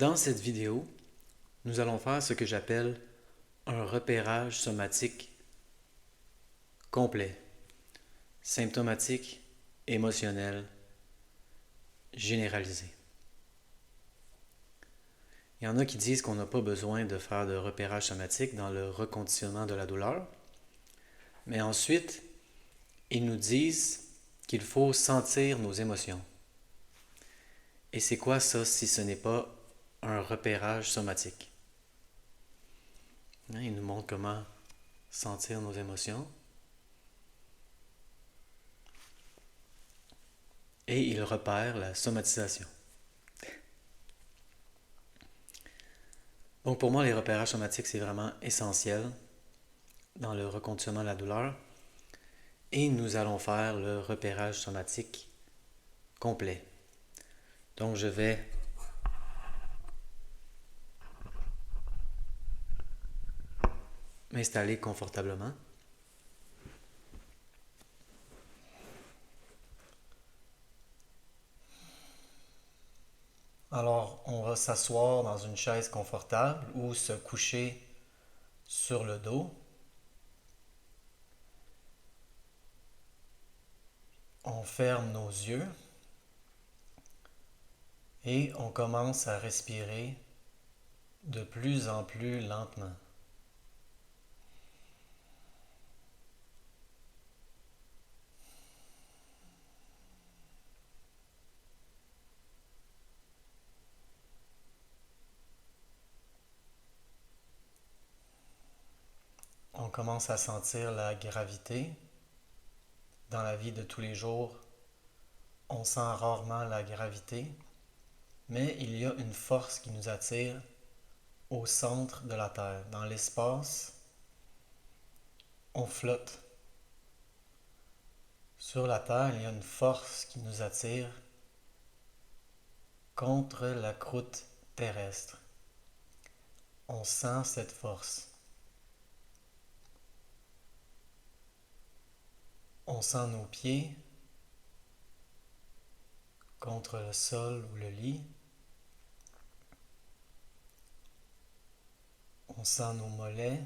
Dans cette vidéo, nous allons faire ce que j'appelle un repérage somatique complet, symptomatique, émotionnel, généralisé. Il y en a qui disent qu'on n'a pas besoin de faire de repérage somatique dans le reconditionnement de la douleur, mais ensuite, ils nous disent qu'il faut sentir nos émotions. Et c'est quoi ça si ce n'est pas un repérage somatique? Ils nous montrent comment sentir nos émotions. Et ils repèrent la somatisation. Donc pour moi, les repérages somatiques, c'est vraiment essentiel dans le reconditionnement de la douleur. Et nous allons faire le repérage somatique complet. Donc je vais m'installer confortablement. Alors, on va s'asseoir dans une chaise confortable ou se coucher sur le dos. On ferme nos yeux et on commence à respirer de plus en plus lentement. On commence à sentir la gravité. Dans la vie de tous les jours, on sent rarement la gravité, mais il y a une force qui nous attire au centre de la Terre. Dans l'espace, on flotte. Sur la Terre, il y a une force qui nous attire contre la croûte terrestre. On sent cette force. On sent nos pieds contre le sol ou le lit. On sent nos mollets,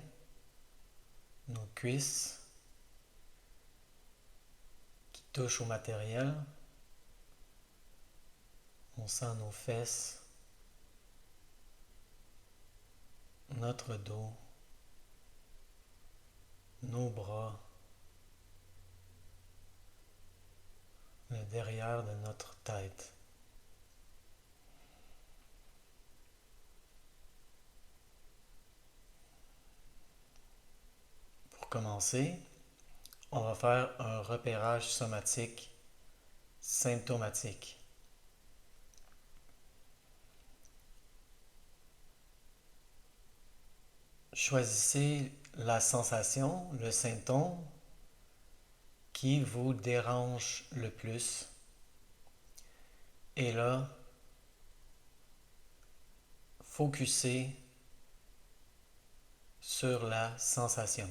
nos cuisses qui touchent au matériel. On sent nos fesses, notre dos, nos bras, le derrière de notre tête. Pour commencer, on va faire un repérage somatique symptomatique. Choisissez la sensation, le symptôme qui vous dérange le plus. Et là, focussez sur la sensation.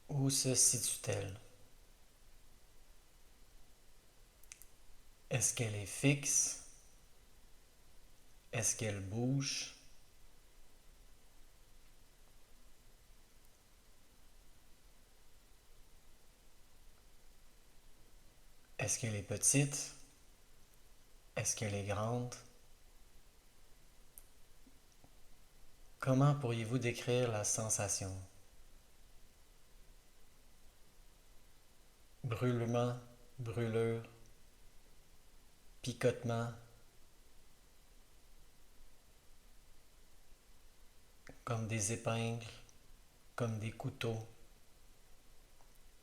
Où se situe-t-elle? Est-ce qu'elle est fixe? Est-ce qu'elle bouge? Est-ce qu'elle est petite? Est-ce qu'elle est grande? Comment pourriez-vous décrire la sensation? Brûlement, brûlure, picotement, comme des épingles, comme des couteaux,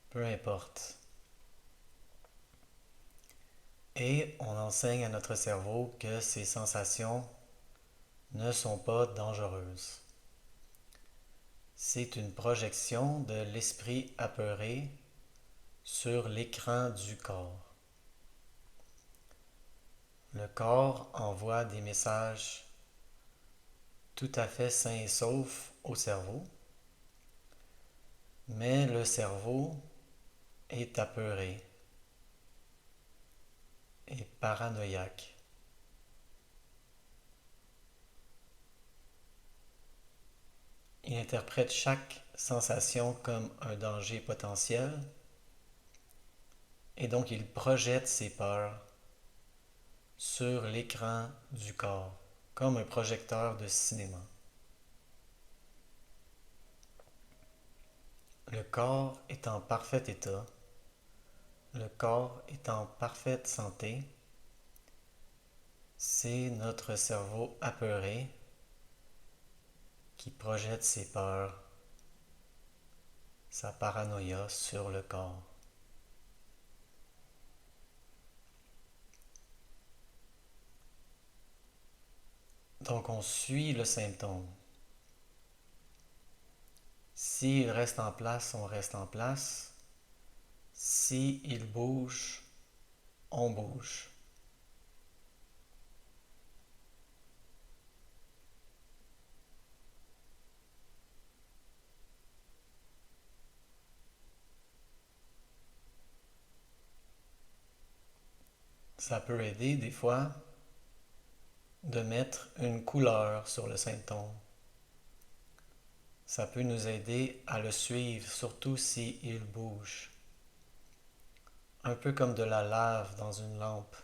peu importe. Et on enseigne à notre cerveau que ces sensations ne sont pas dangereuses. C'est une projection de l'esprit apeuré sur l'écran du corps. Le corps envoie des messages tout à fait sains et saufs au cerveau, mais le cerveau est apeuré. Le cerveau est apeuré. Mais le cerveau est apeuré. et paranoïaque. Il interprète chaque sensation comme un danger potentiel et donc il projette ses peurs sur l'écran du corps, comme un projecteur de cinéma. Le corps est en parfait état, le corps est en parfaite santé, c'est notre cerveau apeuré qui projette ses peurs, sa paranoïa sur le corps. Donc on suit le symptôme. S'il reste en place, on reste en place. S'il bouge, on bouge. Ça peut aider des fois de mettre une couleur sur le symptôme. Ça peut nous aider à le suivre, surtout s'il bouge. Un peu comme de la lave dans une lampe.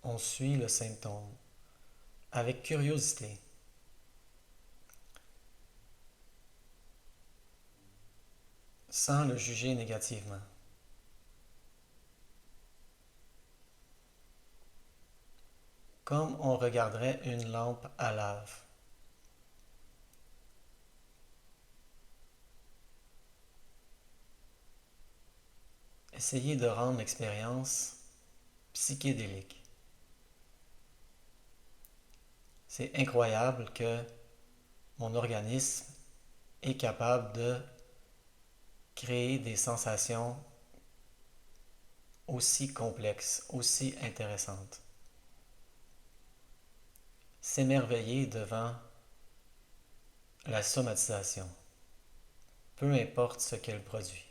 On suit le symptôme avec curiosité. Sans le juger négativement. Comme on regarderait une lampe à lave. Essayez de rendre l'expérience psychédélique. C'est incroyable que mon organisme est capable de créer des sensations aussi complexes, aussi intéressantes. S'émerveiller devant la somatisation, peu importe ce qu'elle produit.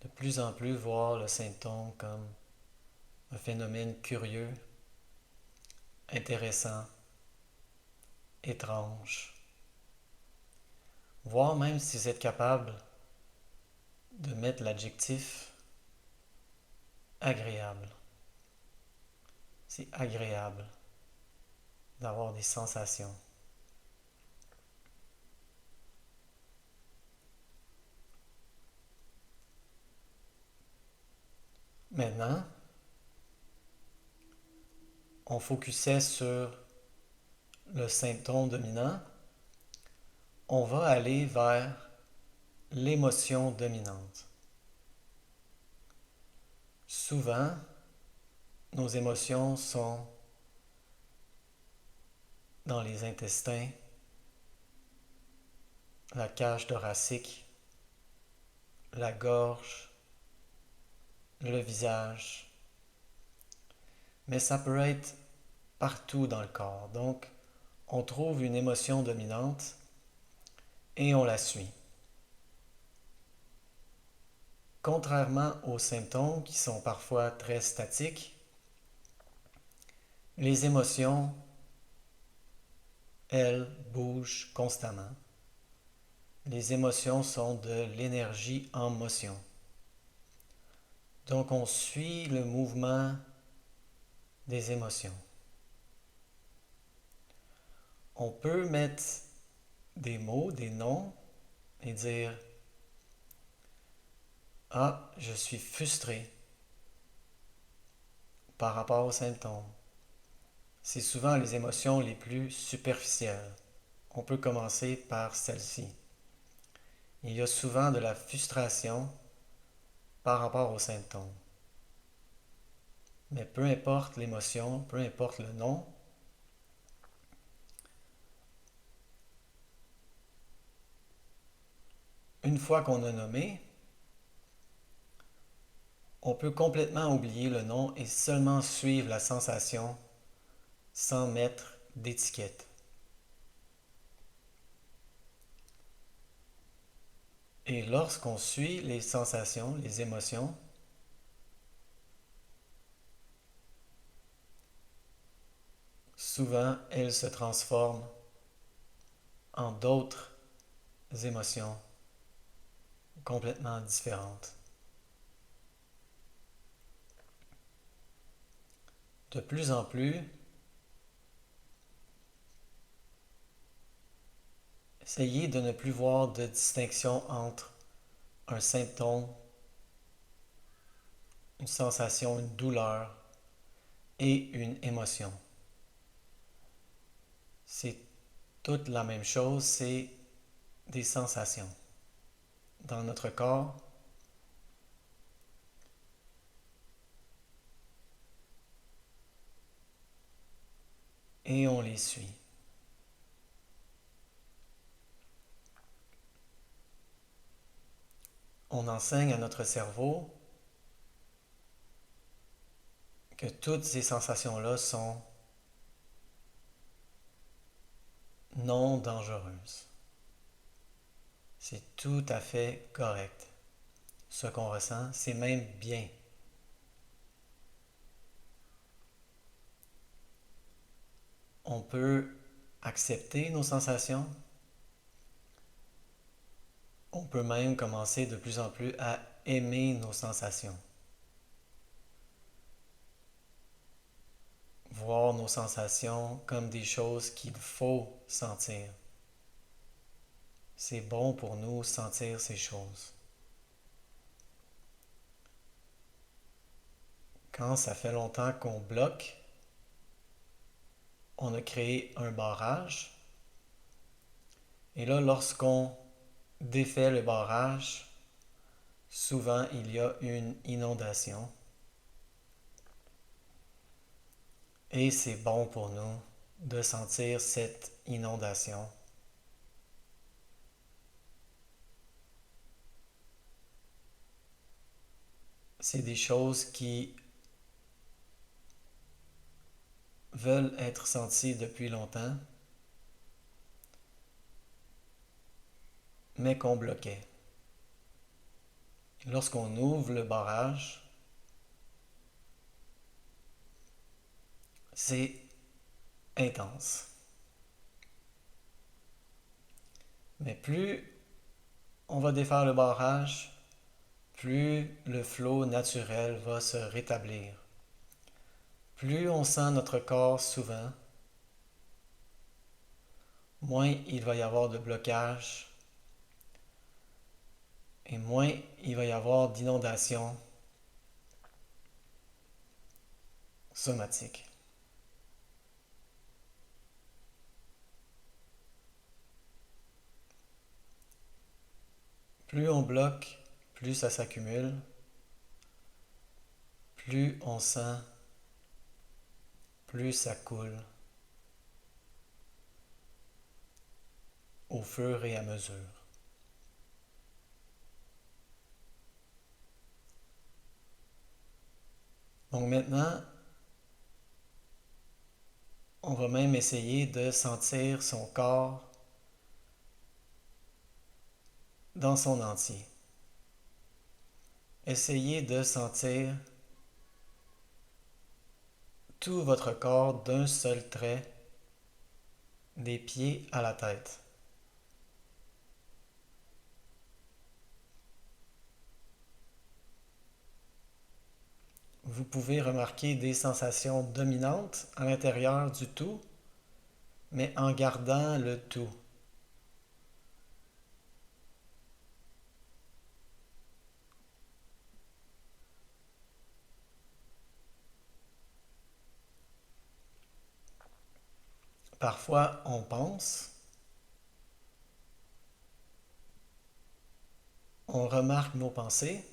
De plus en plus voir le symptôme comme un phénomène curieux, intéressant, étrange. Voir même si vous êtes capable de mettre l'adjectif agréable. C'est agréable d'avoir des sensations. Maintenant, on focusait sur le symptôme dominant. On va aller vers l'émotion dominante. Souvent, nos émotions sont dans les intestins, la cage thoracique, la gorge, le visage. Mais ça peut être partout dans le corps. Donc, on trouve une émotion dominante et on la suit. Contrairement aux symptômes qui sont parfois très statiques, les émotions, elles, bougent constamment. Les émotions sont de l'énergie en motion. Donc on suit le mouvement des émotions. On peut mettre des mots, des noms et dire « Ah, je suis frustré par rapport aux symptômes. » C'est souvent les émotions les plus superficielles. On peut commencer par celle-ci. Il y a souvent de la frustration par rapport aux symptômes. Mais peu importe l'émotion, peu importe le nom, une fois qu'on a nommé, on peut complètement oublier le nom et seulement suivre la sensation sans mettre d'étiquette. Et lorsqu'on suit les sensations, les émotions, souvent elles se transforment en d'autres émotions complètement différentes. De plus en plus, essayez de ne plus voir de distinction entre un symptôme, une sensation, une douleur et une émotion. C'est toute la même chose, c'est des sensations. Dans notre corps, et on les suit. On enseigne à notre cerveau que toutes ces sensations-là sont non dangereuses. C'est tout à fait correct. Ce qu'on ressent, c'est même bien. On peut accepter nos sensations. On peut même commencer de plus en plus à aimer nos sensations. Voir nos sensations comme des choses qu'il faut sentir. C'est bon pour nous sentir ces choses. Quand ça fait longtemps qu'on bloque, on a créé un barrage. Et là, lorsqu'on défait le barrage, souvent il y a une inondation. Et c'est bon pour nous de sentir cette inondation. C'est des choses qui veulent être senties depuis longtemps, mais qu'on bloquait. Lorsqu'on ouvre le barrage, c'est intense. Mais plus on va défaire le barrage, plus le flot naturel va se rétablir. Plus on sent notre corps souvent, moins il va y avoir de blocage et moins il va y avoir d'inondations somatiques. Plus on bloque, plus ça s'accumule, plus on sent, plus ça coule au fur et à mesure. Donc maintenant, on va même essayer de sentir son corps dans son entier. Essayez de sentir tout votre corps d'un seul trait, des pieds à la tête. Vous pouvez remarquer des sensations dominantes à l'intérieur du tout, mais en gardant le tout. Parfois, on pense, on remarque nos pensées,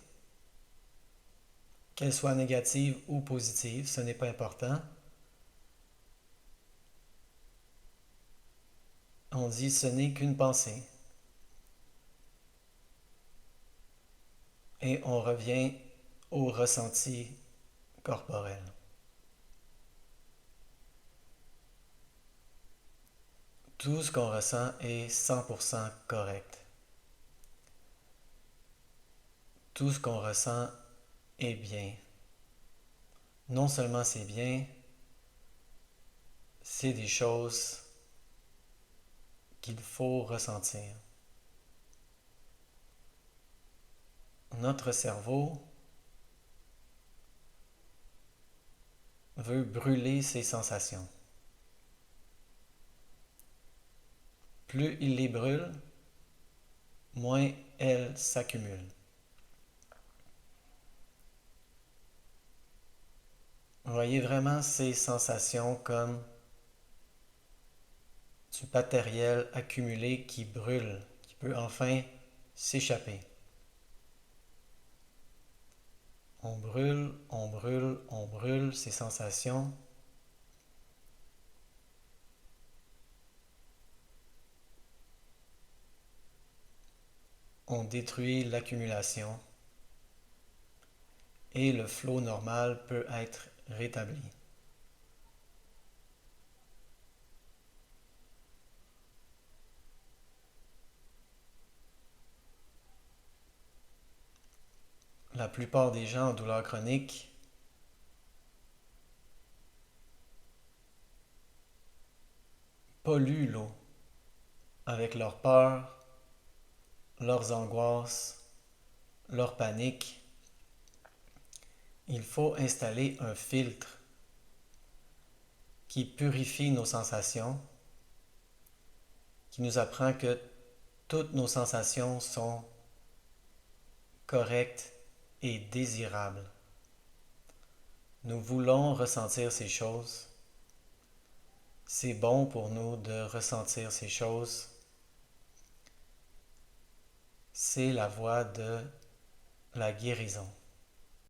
qu'elles soient négatives ou positives, ce n'est pas important. On dit ce n'est qu'une pensée. Et on revient au ressenti corporel. Tout ce qu'on ressent est 100% correct. tout ce qu'on ressent est bien. Non seulement c'est bien, c'est des choses qu'il faut ressentir. Notre cerveau veut brûler ses sensations. Plus il les brûle, moins elles s'accumulent. Voyez vraiment ces sensations comme du matériel accumulé qui brûle, qui peut enfin s'échapper. On brûle, on brûle, on brûle ces sensations. On détruit l'accumulation et le flot normal peut être rétabli. La plupart des gens en douleur chronique polluent l'eau avec leurs peurs, leurs angoisses, leur panique. Il faut installer un filtre qui purifie nos sensations, qui nous apprend que toutes nos sensations sont correctes et désirables. Nous voulons ressentir ces choses. C'est bon pour nous de ressentir ces choses. C'est la voie de la guérison.